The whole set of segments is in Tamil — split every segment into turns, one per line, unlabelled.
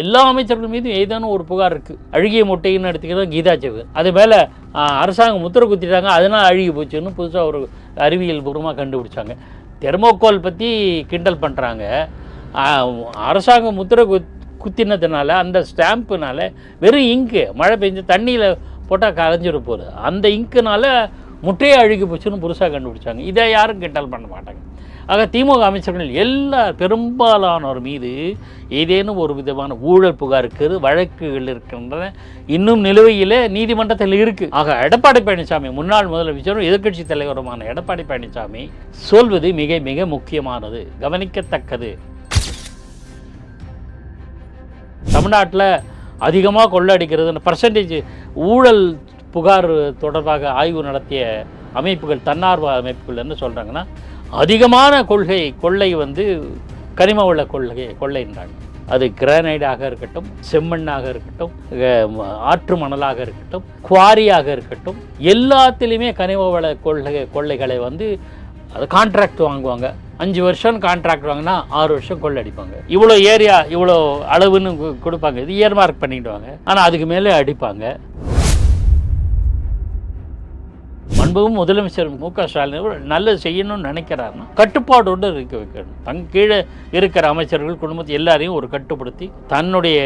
எல்லா அமைச்சர்கள் மீதும் ஏதானும் ஒரு புகார் இருக்குது. அழுகிய முட்டைன்னு எடுத்துக்கிதான் கீதா ஜீவன். அது மேலே அரசாங்கம் முத்திரை குத்திட்டாங்க, அதனால் அழுகி போச்சுன்னு புதுசாக ஒரு அறிவியல் பூர்வமாக கண்டுபிடிச்சாங்க. தெர்மோகோல் பற்றி கிண்டல் பண்ணுறாங்க. அரசாங்கம் முத்திரை குத்தினதுனால அந்த ஸ்டாம்புனால வெறும் இங்கு மழை பெஞ்சு தண்ணியில் போட்டால் கரைஞ்சிட போகுது. அந்த இங்க்குனால முட்டையே அழுகி போச்சுன்னு புதுசாக கண்டுபிடிச்சாங்க. இதை யாரும் கிண்டல் பண்ண மாட்டாங்க. ஆக திமுக அமைச்சர்கள் எல்லா பெரும்பாலானோர் மீது ஏதேனும் ஒரு விதமான ஊழல் புகார் இருக்குது, வழக்குகள் இருக்கின்றன, இன்னும் நிலுவையில் நீதிமன்றத்தில் இருக்குது. ஆக எடப்பாடி பழனிசாமி, முன்னாள் முதலமைச்சரும் எதிர்க்கட்சி தலைவருமான எடப்பாடி பழனிசாமி சொல்வது மிக மிக முக்கியமானது, கவனிக்கத்தக்கது. தமிழ்நாட்டில் அதிகமாக கொள்ளடிக்கிறது பர்சன்டேஜ் ஊழல் புகார் தொடர்பாக ஆய்வு நடத்திய அமைப்புகள், தன்னார்வ அமைப்புகள் என்ன சொல்கிறாங்கன்னா, அதிகமான கொள்ளை கனிம வள கொள்ளைன்றாங்க. அது கிரானைடாக இருக்கட்டும், செம்மண்ணாக இருக்கட்டும், ஆற்று மணலாக இருக்கட்டும், குவாரியாக இருக்கட்டும், எல்லாத்திலையுமே கனிம வள கொள்ளைகளை அது கான்ட்ராக்ட் வாங்குவாங்க. 5 வருஷம் கான்ட்ராக்ட் வாங்கினா 6 வருஷம் கொள்ளடிப்பாங்க. இவ்வளோ ஏரியா இவ்வளோ அளவுன்னு கொடுப்பாங்க, இது இயர் மார்க் பண்ணிடுவாங்க. ஆனால் அதுக்கு மேலே அடிப்பாங்க. மாண்புமிகு முதலமைச்சர் மு.க. ஸ்டாலின் நல்லது செய்யணும்னு நினைக்கிறாருன்னா கட்டுப்பாடோடு இருக்க வைக்கணும். தன் கீழே இருக்கிற அமைச்சர்கள் குடும்பத்தை எல்லாரையும் ஒரு கட்டுப்படுத்தி தன்னுடைய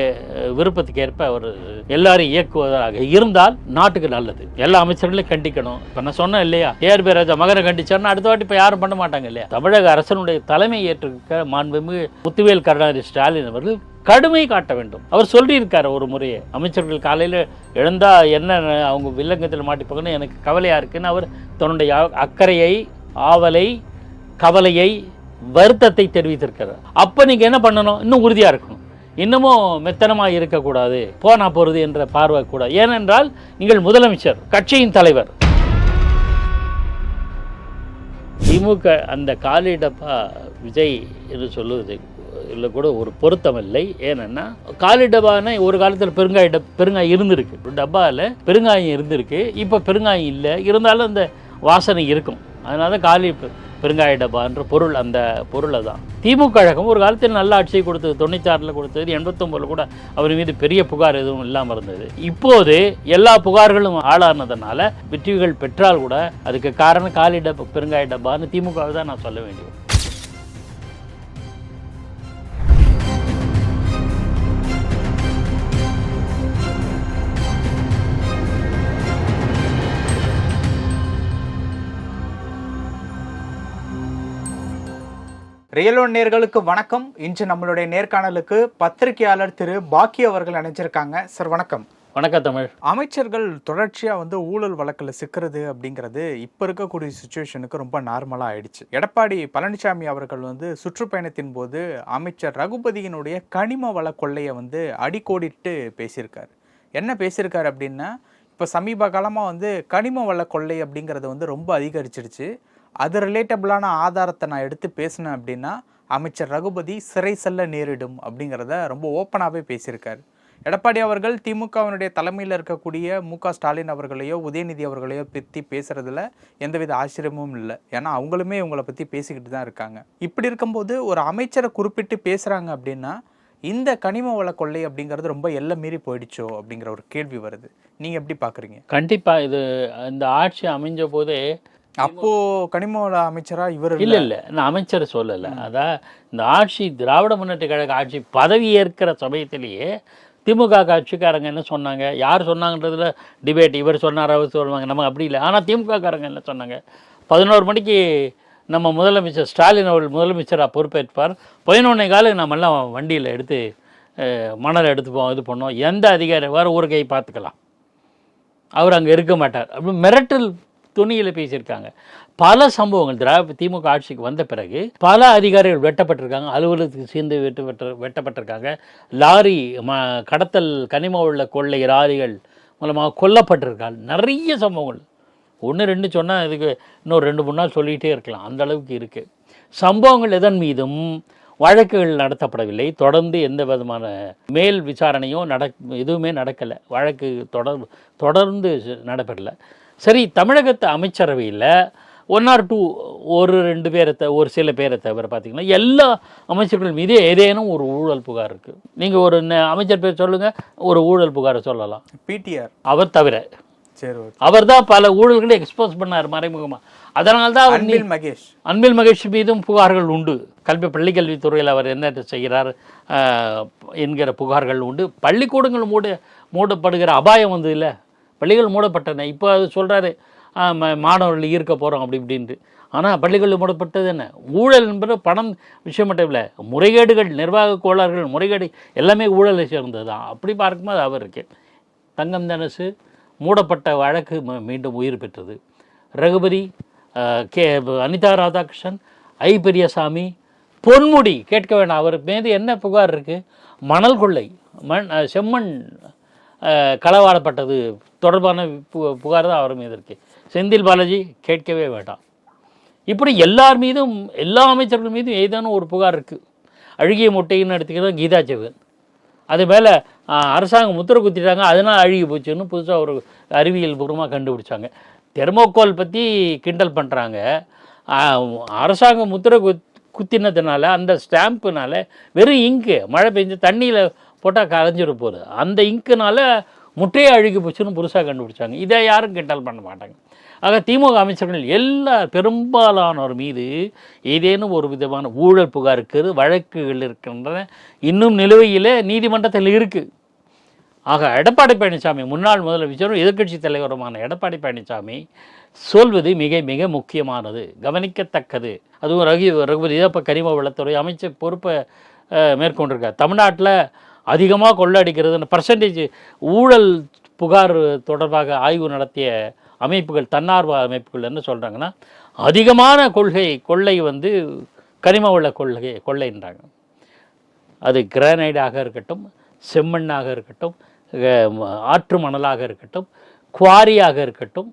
விருப்பத்துக்கு ஏற்ப அவர் எல்லாரையும் இயக்குவதாக இருந்தால் நாட்டுக்கு நல்லது. எல்லா அமைச்சர்களையும் கண்டிக்கணும். இப்போ நான் சொன்னேன் இல்லையா, ஏஆர்பி ராஜா மகனை கண்டிச்சார்னா அடுத்த வாட்டி இப்போ யாரும் பண்ண மாட்டாங்க இல்லையா. தமிழக அரசனுடைய தலைமை ஏற்றிருக்க மாண்புமிகு முத்துவேல் கருணாநிதி ஸ்டாலின் அவர்கள் கடுமை காட்ட வேண்டும். அவர் சொல்லியிருக்கார் ஒரு முறையே, அமைச்சர்கள் காலையில் எழுந்தா என்ன அவங்க வில்லங்கத்தில் மாட்டிப்பாங்கன்னு எனக்கு கவலையாக இருக்குன்னு அவர் தன்னுடைய அக்கறையை, ஆவலை, கவலையை, வருத்தத்தை தெரிவித்திருக்கிறார். அப்போ நீங்கள் என்ன பண்ணணும், இன்னும் உறுதியாக இருக்கணும், இன்னமும் மெத்தனமாக இருக்கக்கூடாது, போனா போகிறது என்ற பார்வை கூடாது. ஏனென்றால் நீங்கள் முதலமைச்சர், கட்சியின் தலைவர். திமுக அந்த காலிடப்பா விஜய் என்று சொல்லுவது இல்லை கூட ஒரு பொருத்தம் இல்லை. ஏன்னா காலிடப்பான ஒரு காலத்தில் பெருங்காயம் இருந்திருக்கு, ஒரு டப்பாவில் பெருங்காயம் இருந்திருக்கு. இப்போ பெருங்காயம் இல்லை, இருந்தாலும் அந்த வாசனை இருக்கும். அதனால தான் காலி பெருங்காய டப்பான்ற பொருள், அந்த பொருளை தான். திமுக கழகம் ஒரு காலத்தில் நல்ல ஆட்சியை கொடுத்தது, 96 கொடுத்தது, 89 கூட அவர் மீது பெரிய புகார் எதுவும் இல்லாமல் இருந்தது. இப்போது எல்லா புகார்களும் ஆளானதுனால வெற்றிகள் பெற்றால் கூட அதுக்கு காரணம் காலி டப்பா பெருங்காய டப்பான்னு திமுகவை தான் நான் சொல்ல வேண்டியது.
ரியல் ஒன் நேயர்களுக்கு வணக்கம். இன்று நம்மளுடைய நேர்காணலுக்கு பத்திரிகையாளர் திரு பாக்கி அவர்கள் நினைச்சிருக்காங்க. சார் வணக்கம்.
வணக்கம் தமிழ்.
அமைச்சர்கள் தொடர்ச்சியாக ஊழல் வழக்கில் சிக்கிறது அப்படிங்கிறது இப்போ இருக்கக்கூடிய சுச்சுவேஷனுக்கு ரொம்ப நார்மலாக ஆயிடுச்சு. எடப்பாடி பழனிசாமி அவர்கள் சுற்றுப்பயணத்தின் போது அமைச்சர் ரகுபதியினுடைய கனிம வள கொள்ளையை அடிக்கோடிட்டு பேசியிருக்காரு. என்ன பேசியிருக்காரு அப்படின்னா, இப்போ சமீப காலமாக கனிம வள கொள்ளை அப்படிங்கிறது ரொம்ப அதிகரிச்சிடுச்சு. அது ரிலேட்டபிளான ஆதாரத்தை நான் எடுத்து பேசினேன் அப்படின்னா அமைச்சர் ரகுபதி சிறை செல்ல நேரிடும் அப்படிங்கிறத ரொம்ப ஓப்பனாகவே பேசியிருக்காரு. எடப்பாடி அவர்கள் திமுகவினுடைய தலைமையில் இருக்கக்கூடிய மு.க. ஸ்டாலின் அவர்களையோ உதயநிதி அவர்களையோ பற்றி பேசுறதுல எந்தவித ஆச்சரியமும் இல்லை. ஏன்னா அவங்களுமே இவங்களை பற்றி பேசிக்கிட்டு தான் இருக்காங்க. இப்படி இருக்கும்போது ஒரு அமைச்சரை குறிப்பிட்டு பேசுகிறாங்க அப்படின்னா இந்த கனிம வள கொள்ளை அப்படிங்கிறது ரொம்ப எல்லை மீறி போயிடுச்சோ அப்படிங்கிற ஒரு கேள்வி வருது. நீங்கள் எப்படி பார்க்குறீங்க?
கண்டிப்பாக இது இந்த ஆட்சி அமைஞ்ச போதே
அப்போ கனிம வள அமைச்சரா இவர்
இல்லை நான் அமைச்சர் சொல்லலை. அதான் இந்த ஆட்சி திராவிட முன்னேற்ற கழக ஆட்சி பதவி ஏற்கிற சமயத்திலேயே திமுக கட்சிக்காரங்க என்ன சொன்னாங்க, யார் சொன்னாங்கன்றதுல டிபேட், இவர் சொன்னார் அவர் சொல்லுவாங்க, நம்ம அப்படி இல்லை. ஆனால் திமுக காரங்க என்ன சொன்னாங்க, 11 மணிக்கு நம்ம முதலமைச்சர் ஸ்டாலின் அவர்கள் முதலமைச்சராக பொறுப்பேற்பார், 11:15 நம்மெல்லாம் வண்டியில் எடுத்து மணல் எடுத்துப்போம், இது பண்ணோம், எந்த அதிகாரி வேறு ஒரு கை பார்த்துக்கலாம், அவர் அங்கே இருக்க மாட்டார் அப்படி மிரட்டல் துணியில் பேசியிருக்காங்க. பல சம்பவங்கள் திமுக ஆட்சிக்கு வந்த பிறகு பல அதிகாரிகள் வெட்டப்பட்டிருக்காங்க, அலுவலகத்துக்கு சேர்ந்து வெட்டப்பட்டிருக்காங்க, லாரி கடத்தல் கனிம உள்ள கொள்ளை லாரிகள் மூலமாக கொல்லப்பட்டிருக்காங்க. நிறைய சம்பவங்கள், 1-2 சொன்னால் இதுக்கு இன்னொரு 2-3 நாள் சொல்லிகிட்டே இருக்கலாம், அந்த அளவுக்கு இருக்குது சம்பவங்கள். எதன் மீதும் வழக்குகள் நடத்தப்படவில்லை. தொடர்ந்து எந்த விதமான மேல் விசாரணையும் எதுவுமே நடக்கலை. வழக்கு தொடர்ந்து நடைபெறலை. சரி, தமிழகத்து அமைச்சரவையில் 1 or 2 ஒரு 2 பேரை ஒரு சில பேரை தவிர பார்த்தீங்கன்னா எல்லா அமைச்சர்கள் மீது ஏதேனும் ஒரு ஊழல் புகார் இருக்குது. நீங்கள் ஒரு அமைச்சர் பேர் சொல்லுங்கள், ஒரு ஊழல் புகாரை சொல்லலாம்.
பிடிஆர்
அவர் தவிர.
சரி,
அவர் தான் பல ஊழல்களை எக்ஸ்போஸ் பண்ணார் மறைமுகமாக. அதனால தான் அன்பில் மகேஷ் மீதும் புகார்கள் உண்டு. பள்ளிக்கல்வித்துறையில் அவர் என்ன செய்கிறார் என்கிற புகார்கள் உண்டு. பள்ளிக்கூடங்கள் மூடப்படுகிற அபாயம் வந்து இல்லை, பள்ளிகள் மூடப்பட்டன. இப்போ அது சொல்கிறாரு மாணவர்கள் ஈர்க்க போகிறோம் அப்படி இப்படின்ட்டு. ஆனால் பள்ளிகள் மூடப்பட்டது என்ன? ஊழல் என்பது பணம் விஷயம் மட்டும் இல்லை, முறைகேடுகள், நிர்வாக கோளாறுகள், முறைகேடு எல்லாமே ஊழலை சேர்ந்தது தான். அப்படி பார்க்கும்போது அவருக்கு தங்கம் தனசு மூடப்பட்ட வழக்கு மீண்டும் உயிர் பெற்றது. ரகுபதி, அனிதா ராதாகிருஷ்ணன், ஐ பெரியசாமி, பொன்முடி கேட்க வேண்டாம். அவர் மீது என்ன புகார் இருக்குது? மணல் கொள்ளை, செம்மண் களவாடப்பட்டது தொடர்பான புகார் தான் அவர் மீது இருக்குது. செந்தில் பாலாஜி கேட்கவே வேண்டாம். இப்படி எல்லார் மீதும், எல்லா அமைச்சர்கள் மீதும் ஏதானும் ஒரு புகார் இருக்குது. அழுகிய முட்டைன்னு எடுத்துக்கிதான் கீதா ஜெகன். அது மேலே அரசாங்கம் முத்திரை குத்திட்டாங்க, அதனால் அழுகி போச்சுன்னு புதுசாக ஒரு அறிவியல் பூர்வமாக கண்டுபிடிச்சாங்க. தெர்மோகோல் பற்றி கிண்டல் பண்ணுறாங்க. அரசாங்கம் முத்திரை குத்தினதுனால, அந்த ஸ்டாம்புனால வெறும் இங்கு மழை பெஞ்சு தண்ணியில் போட்டால் கரைஞ்சிட போகுது, அந்த இங்க்குனால முட்டையை அழுகி போச்சுன்னு புதுசாக கண்டுபிடிச்சாங்க. இதை யாரும் கிண்டல் பண்ண மாட்டாங்க. ஆக திமுக அமைச்சர்கள் பெரும்பாலானோர் மீது ஏதேனும் ஒரு விதமான ஊழல் புகார் இருக்குது, வழக்குகள் இருக்கின்றன, இன்னும் நிலுவையில் நீதிமன்றத்தில் இருக்குது. ஆக எடப்பாடி பழனிசாமி, முன்னாள் முதலமைச்சரும் எதிர்க்கட்சி தலைவருமான எடப்பாடி பழனிசாமி சொல்வது மிக மிக முக்கியமானது, கவனிக்கத்தக்கது. அதுவும் ரகுபதி இப்போ கனிம வளத்துறை அமைச்சர் பொறுப்பை மேற்கொண்டிருக்கார். தமிழ்நாட்டில் அதிகமாக கொள்ளடிக்கிறது பர்சன்டேஜ் ஊழல் புகார் தொடர்பாக ஆய்வு நடத்திய அமைப்புகள், தன்னார்வ அமைப்புகள் என்ன சொல்கிறாங்கன்னா, அதிகமான கொள்ளை வந்து கனிம வள கொள்ளைன்றாங்க. அது கிரானைடாக இருக்கட்டும், செம்மண்ணாக இருக்கட்டும், ஆற்று மணலாக இருக்கட்டும், குவாரியாக இருக்கட்டும்,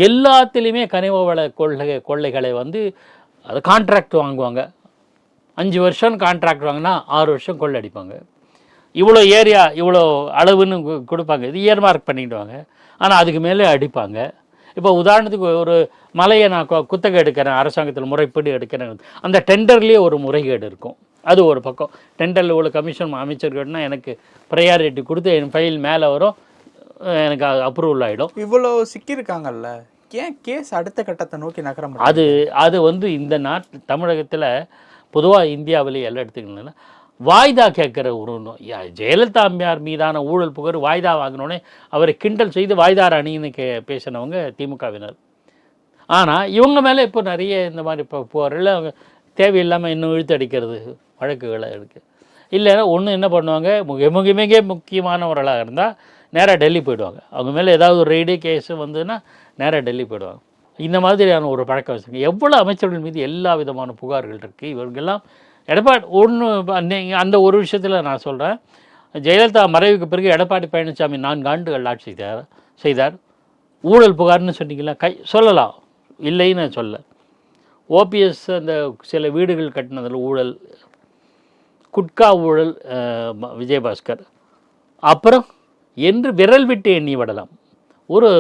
எல்லாத்துலேயுமே கனிம வள கொள்ளைகளை வந்து அது கான்ட்ராக்ட் வாங்குவாங்க. 5 வருஷம் கான்ட்ராக்ட் வாங்கினா 6 வருஷம் கொள்ளடிப்பாங்க. இவ்வளோ ஏரியா இவ்வளோ அளவுன்னு கொடுப்பாங்க, இது இயர்மார்க் பண்ணிடுவாங்க. ஆனால் அதுக்கு மேலே அடிப்பாங்க. இப்போ உதாரணத்துக்கு ஒரு மலையை நான் குத்தகை எடுக்கிறேன், அரசாங்கத்தில் முறைப்படி எடுக்கிறேன், அந்த டெண்டர்லேயே ஒரு முறைகேடு இருக்கும். அது ஒரு பக்கம். டெண்டரில் உள்ள கமிஷன் அமைச்சர்கள்னா எனக்கு ப்ரையாரிட்டி கொடுத்து என் ஃபைல் மேலே வரும், எனக்கு அப்ரூவல் ஆகிடும்.
இவ்வளோ சிக்கியிருக்காங்கல்ல, ஏன் கேஸ் அடுத்த கட்டத்தை நோக்கி நகர?
அது வந்து இந்த தமிழகத்தில் பொதுவாக இந்தியாவிலே எல்லாம் எடுத்துக்கணும்னா வாய்தா கேட்குற ஒரு ஜெயலலிதா அம்மையார் மீதான ஊழல் புகார் வாய்தா வாங்கினோடனே அவரை கிண்டல் செய்து வாய்தார் அணின்னு பேசினவங்க திமுகவினர். ஆனால் இவங்க மேலே இப்போ நிறைய இந்த மாதிரி புகாரில் அவங்க தேவையில்லாமல் இன்னும் இழுத்து அடிக்கிறது வழக்குகளை இருக்குது. இல்லைன்னா ஒன்று என்ன பண்ணுவாங்க, மிக முக்கியமானவர்களாக இருந்தால் நேராக டெல்லி போயிடுவாங்க. அவங்க மேலே ஏதாவது ஒரு ரெய்டு கேஸு வந்ததுன்னா நேராக டெல்லி போயிடுவாங்க. இந்த மாதிரியான ஒரு பழக்கம் வச்சுருங்க. எவ்வளோ அமைச்சர்கள் மீது எல்லா விதமான புகார்கள் இருக்குது. இவர்களெல்லாம் எடப்பாடி அந்த ஒரு விஷயத்தில் நான் சொல்கிறேன், ஜெயலலிதா மறைவுக்கு பிறகு எடப்பாடி பழனிசாமி 4 ஆண்டுகள் ஆட்சி செய்தார். ஊழல் புகார்னு சொன்னீங்களா, சொல்லலாம், இல்லைன்னு சொல்ல. ஓபிஎஸ் அந்த சில வீடுகள் கட்டினதில் ஊழல், குட்கா ஊழல் விஜயபாஸ்கர், அப்புறம் என்று விரல் விட்டு எண்ணி விடலாம் ஒரு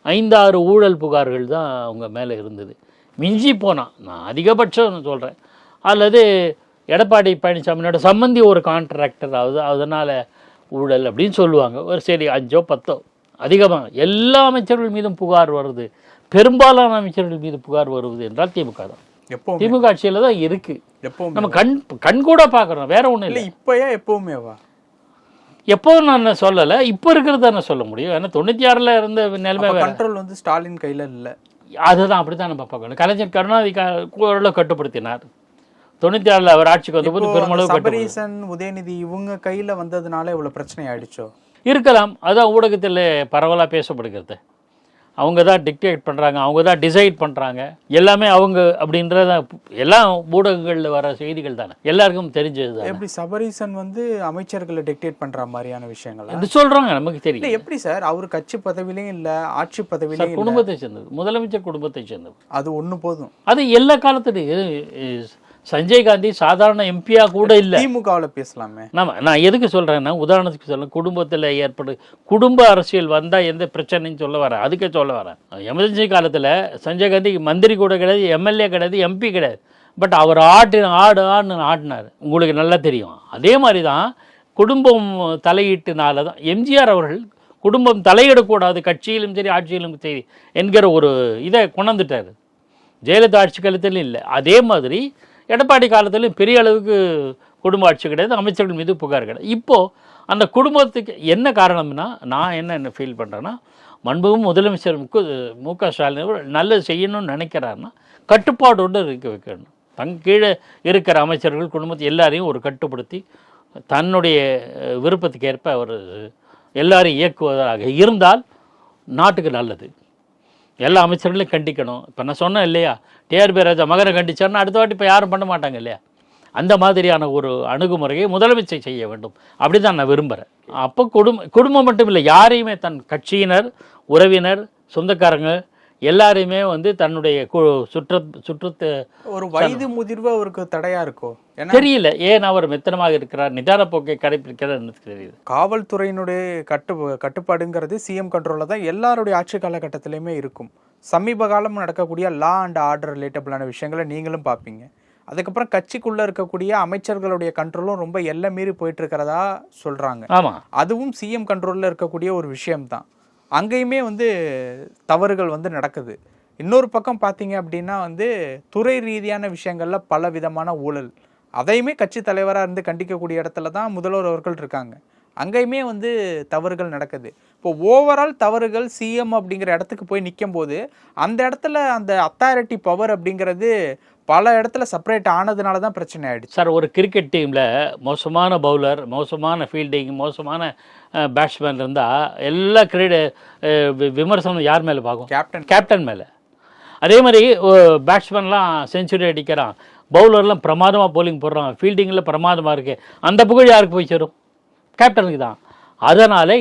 5-6 ஊழல் புகார்கள் தான் அவங்க மேலே இருந்தது. மிஞ்சி போனால் நான் அதிகபட்சம் சொல்கிறேன், அல்லது எடப்பாடி பழனிசாமியோட சம்பந்தி ஒரு கான்ட்ராக்டர் ஆகுது, அதனால் ஊழல் அப்படின்னு சொல்லுவாங்க. ஒரு சரி 5 or 10 அதிகமாக எல்லா அமைச்சர்கள் மீதும் புகார் வருது, பெரும்பாலான அமைச்சர்கள் மீது புகார் வருவது என்றால் திமுக தான். எப்போ திமுக ஆட்சியில் தான் இருக்குது. எப்போ நம்ம கண் கூட பார்க்குறோம், வேற ஒன்றும் இல்லை.
இப்போயா எப்போவுமேவா?
எப்போவும் நான் சொல்லலை, இப்போ இருக்கிறத நான் சொல்ல முடியும். ஏன்னா 96 இருந்த நிலைமை
கண்ட்ரோல் வந்து ஸ்டாலின் கையில் இல்லை.
அதுதான் அப்படி தான் நம்ம பார்க்கணும். கலைஞர் கருணாநிதி ஓரளவு கட்டுப்படுத்தினார். 96 அவர் ஆட்சிக்கு வந்தபோது பெருமளவு
சபரீசன், உதயநிதி இவங்க கையில் வந்ததுனால இவ்வளோ பிரச்சனை ஆயிடுச்சோ
இருக்கலாம். அதான் ஊடகத்தில் பரவலாக பேசப்படுகிறது. அவங்க தான் டிக்டேட் பண்ணுறாங்க, அவங்க தான் டிசைட் பண்ணுறாங்க, எல்லாமே அவங்க அப்படின்றத எல்லாம் ஊடகங்களில் வர செய்திகள் தானே, எல்லாருக்கும் தெரிஞ்சது தான்.
எப்படி சபரீசன் வந்து அமைச்சர்களை டிக்டேட் பண்ணுற மாதிரியான விஷயங்கள்
இது சொல்கிறாங்க, நமக்கு தெரியல.
எப்படி சார், அவர் கட்சி பதவியிலையும் இல்லை, ஆட்சி பதவியிலையும்,
குடும்பத்தை சேர்ந்தது, முதலமைச்சர் குடும்பத்தை சேர்ந்தது,
அது ஒன்று போதும்.
அது எல்லா காலத்துலையும் சஞ்சய் காந்தி சாதாரண எம்பியா கூட இல்லை.
திமுகவில் பேசலாமே.
நான் எதுக்கு சொல்கிறேன்னா, உதாரணத்துக்கு சொல்ல, குடும்பத்தில் குடும்ப அரசியல் வந்தால் எந்த பிரச்சனைன்னு சொல்ல வரேன், அதுக்கே சொல்ல வரேன். எமர்ஜென்சி காலத்தில் சஞ்சய் காந்தி மந்திரி கூட கிடையாது, எம்எல்ஏ கிடையாது, எம்பி கிடையாது. பட் அவர் ஆடினார், உங்களுக்கு நல்லா தெரியும். அதே மாதிரி தான் குடும்பம் தலையீட்டுனால தான் எம்ஜிஆர் அவர்கள் குடும்பம் தலையிடக்கூடாது கட்சியிலும் சரி ஆட்சியிலும் சரி என்கிற ஒரு இதை கொண்டாந்துட்டார். ஜெயலலிதா ஆட்சி காலத்திலும் இல்லை. அதே மாதிரி எடப்பாடி காலத்திலும் பெரிய அளவுக்கு குடும்ப ஆட்சி கிடையாது, அமைச்சர்கள் மீது புகார் கிடையாது. இப்போது அந்த குடும்பத்துக்கு என்ன காரணம்னா, நான் என்ன ஃபீல் பண்ணுறேன்னா, மண்புகும் முதலமைச்சர் மு.க. ஸ்டாலின் நல்லது செய்யணும்னு நினைக்கிறாருன்னா கட்டுப்பாடோடு இருக்க வைக்கணும். கீழே இருக்கிற அமைச்சர்கள் குடும்பத்தை எல்லாரையும் ஒரு கட்டுப்படுத்தி தன்னுடைய விருப்பத்துக்கு ஏற்ப அவர் எல்லாரையும் இயக்குவதாக இருந்தால் நாட்டுக்கு நல்லது. எல்லா அமைச்சர்களையும் கண்டிக்கணும். இப்போ நான் சொன்னேன் இல்லையா, டிஆர்பி ராஜா மகனை கண்டிச்சார்னா அடுத்த வாட்டி இப்போ யாரும் பண்ண மாட்டாங்க இல்லையா. அந்த மாதிரியான ஒரு அணுகுமுறையை முதலமைச்சர் செய்ய வேண்டும், அப்படி தான் நான் விரும்புகிறேன். அப்போ குடும்பம் மட்டும் இல்லை, யாரையுமே தன் கட்சியினர், உறவினர், சொந்தக்காரங்க எல்லாரையுமே தன்னுடைய சுற்றத்து
ஒரு வயது முதிர்வு அவருக்கு தடையா இருக்கோ
தெரியல. ஏன் அவர் மெத்தனமாக இருக்கிறார், நிதான போக்கை கடைபிடிக்கிறார் தெரியுது.
காவல்துறையினுடைய கட்டுப்பாடுங்கிறது சிஎம் கண்ட்ரோலில் தான் எல்லாருடைய ஆட்சி காலகட்டத்திலையுமே இருக்கும். சமீப காலம் நடக்கக்கூடிய லா அண்ட் ஆர்டர் ரிலேட்டபிளான விஷயங்களை நீங்களும் பார்ப்பீங்க. அதுக்கப்புறம் கட்சிக்குள்ளே இருக்கக்கூடிய அமைச்சர்களுடைய கண்ட்ரோலும் ரொம்ப எல்லை மீறி போயிட்டு இருக்கிறதா சொல்கிறாங்க.
ஆமாம்,
அதுவும் சிஎம் கண்ட்ரோலில் இருக்கக்கூடிய ஒரு விஷயம்தான். அங்கேயுமே தவறுகள் நடக்குது. இன்னொரு பக்கம் பார்த்தீங்க அப்படின்னா துறை ரீதியான விஷயங்களில் பல விதமான ஊழல், அதையுமே கட்சி தலைவராக இருந்து கண்டிக்கக்கூடிய இடத்துல தான் முதல்வர் அவர்கள் இருக்காங்க. அங்கேயுமே தவறுகள் நடக்குது. இப்போ ஓவரால் தவறுகள் சிஎம் அப்படிங்கிற இடத்துக்கு போய் நிற்கும் போது அந்த இடத்துல அந்த அத்தாரிட்டி பவர் அப்படிங்கிறது பல இடத்துல செப்பரேட் ஆனதுனால தான் பிரச்சனை ஆகிடுச்சு.
சார், ஒரு கிரிக்கெட் டீமில் மோசமான பவுலர், மோசமான ஃபீல்டிங், மோசமான பேட்ஸ்மேன் இருந்தால் எல்லா விமர்சனம் யார் மேலே பார்க்கும்? கேப்டன் மேலே. அதே மாதிரி பேட்ஸ்மேன்லாம் செஞ்சுரி அடிக்கிறான், பவுலர்லாம் பிரமாதமாக போலிங் போடுறான், ஃபீல்டிங்கில் பிரமாதமாக இருக்குது, அந்த புகழ் யாருக்கு போய் சேரும்? கேப்டனுக்கு தான். அதனால்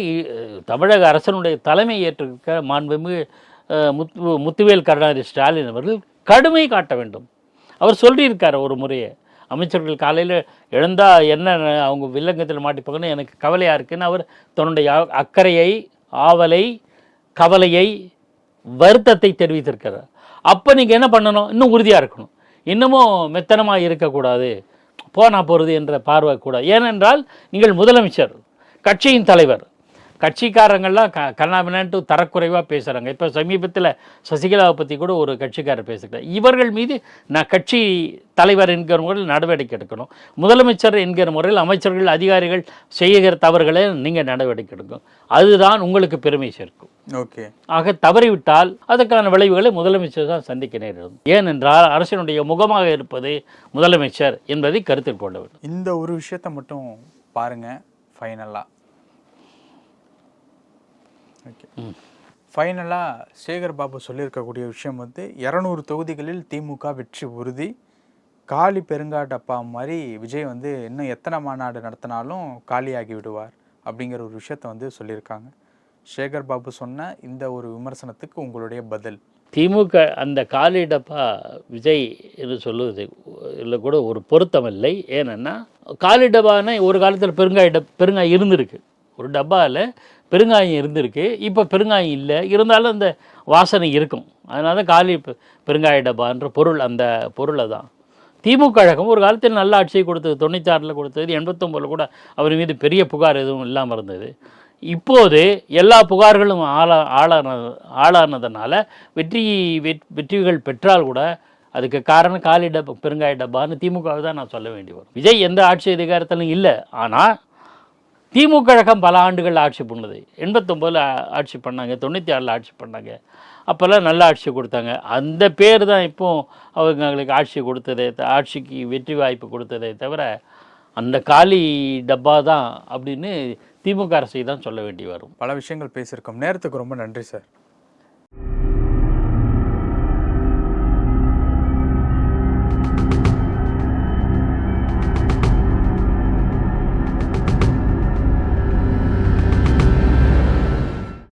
தமிழக அரசனுடைய தலைமை ஏற்றிருக்க மாண்புமிகு முத்துவேல் கருணாநிதி ஸ்டாலின் அவர்கள் கடுமை காட்ட வேண்டும். அவர் சொல்லியிருக்கார் ஒரு முறையை, அமைச்சர்கள் காலையில் எழுந்தால் என்ன அவங்க வில்லங்கத்தில் மாட்டிப்பாங்கன்னு எனக்கு கவலையாக இருக்குன்னு அவர் தன்னுடைய அக்கறையை, ஆவலை, கவலையை, வருத்தத்தை தெரிவித்திருக்கிறார். அப்போ நீங்கள் என்ன பண்ணணும்? இன்னும் உறுதியாக இருக்கணும், இன்னமும் மெத்தனமாக இருக்கக்கூடாது, போகிறது என்ற பார்வை கூட. ஏனென்றால் நீங்கள் முதலமைச்சர், கட்சியின் தலைவர், கட்சிக்காரங்கள்லாம் கண்ணாபின்னான்ட்டு தரக்குறைவாக பேசுகிறாங்க. இப்போ சமீபத்தில் சசிகலாவை பற்றி கூட ஒரு கட்சிக்காரர் பேசுகிறார். இவர்கள் மீது நான் கட்சி தலைவர் என்கிற முறையில் நடவடிக்கை எடுக்கணும், முதலமைச்சர் என்கிற முறையில் அமைச்சர்கள், அதிகாரிகள் செய்கிற தவறுகளை நீங்கள் நடவடிக்கை எடுக்கணும். அதுதான் உங்களுக்கு பெருமை சேர்க்கும்.
ஓகே.
ஆக தவறிவிட்டால் அதற்கான விளைவுகளை முதலமைச்சர் தான் சந்திக்க நேரிடும். ஏனென்றால் அரசினுடைய முகமாக இருப்பது முதலமைச்சர் என்பதை கருத்தில் கொள்ள வேண்டும்.
இந்த ஒரு விஷயத்தை மட்டும் பாருங்கள். ஃபைனலாக சேகர் பாபு சொல்லியிருக்கக்கூடிய விஷயம் 200 தொகுதிகளில் திமுக வெற்றி உறுதி, காலி பெருங்காட்டப்பா மாதிரி விஜய் இன்னும் எத்தனை மாநாடு நடத்தினாலும் காலியாகி விடுவார் அப்படிங்கிற ஒரு விஷயத்தை சொல்லியிருக்காங்க. சேகர் பாபு சொன்ன இந்த ஒரு விமர்சனத்துக்கு உங்களுடைய பதில்?
திமுக அந்த காலி டப்பா விஜய் என்று சொல்லுவது இல்லை கூட ஒரு பொருத்தமில்லை. ஏன்னா காலி டப்பானா ஒரு காலத்தில் பெருங்காயம் இருந்திருக்கு, ஒரு டப்பாவில் பெருங்காயம் இருந்திருக்கு, இப்போ பெருங்காயம் இல்லை, இருந்தாலும் அந்த வாசனை இருக்கும். அதனால தான் காலி பெருங்காய டப்பான்ற பொருள், அந்த பொருளை தான். திமுக கழகம் ஒரு காலத்தில் நல்ல ஆட்சியை கொடுத்தது, 96 கொடுத்தது, 89 கூட அவர் மீது பெரிய புகார் எதுவும் இல்லாமல் இருந்தது. இப்போது எல்லா புகார்களும் ஆளானதுனால வெற்றிகள் பெற்றால் கூட அதுக்கு காரணம் காலி டப்பா பெருங்காய டப்பான்னு திமுகவை தான் நான் சொல்ல வேண்டி வரும். விஜய் எந்த ஆட்சி அதிகாரத்திலும் இல்லை, ஆனால் திமுக கழகம் பல ஆண்டுகள் ஆட்சி பண்ணது. 89 ஆட்சி பண்ணாங்க, 96 ஆட்சி பண்ணாங்க, அப்போல்லாம் நல்ல ஆட்சி கொடுத்தாங்க. அந்த பேர் தான் இப்போ அவங்களுக்கு ஆட்சி கொடுத்ததே, ஆட்சிக்கு வெற்றி வாய்ப்பு கொடுத்ததே தவிர அந்த காலி டப்பா தான் அப்படின்னு திமுக அரசை தான் சொல்ல வேண்டி வரும்.
பல விஷயங்கள் பேசியிருக்கோம். நேரத்துக்கு ரொம்ப நன்றி சார்.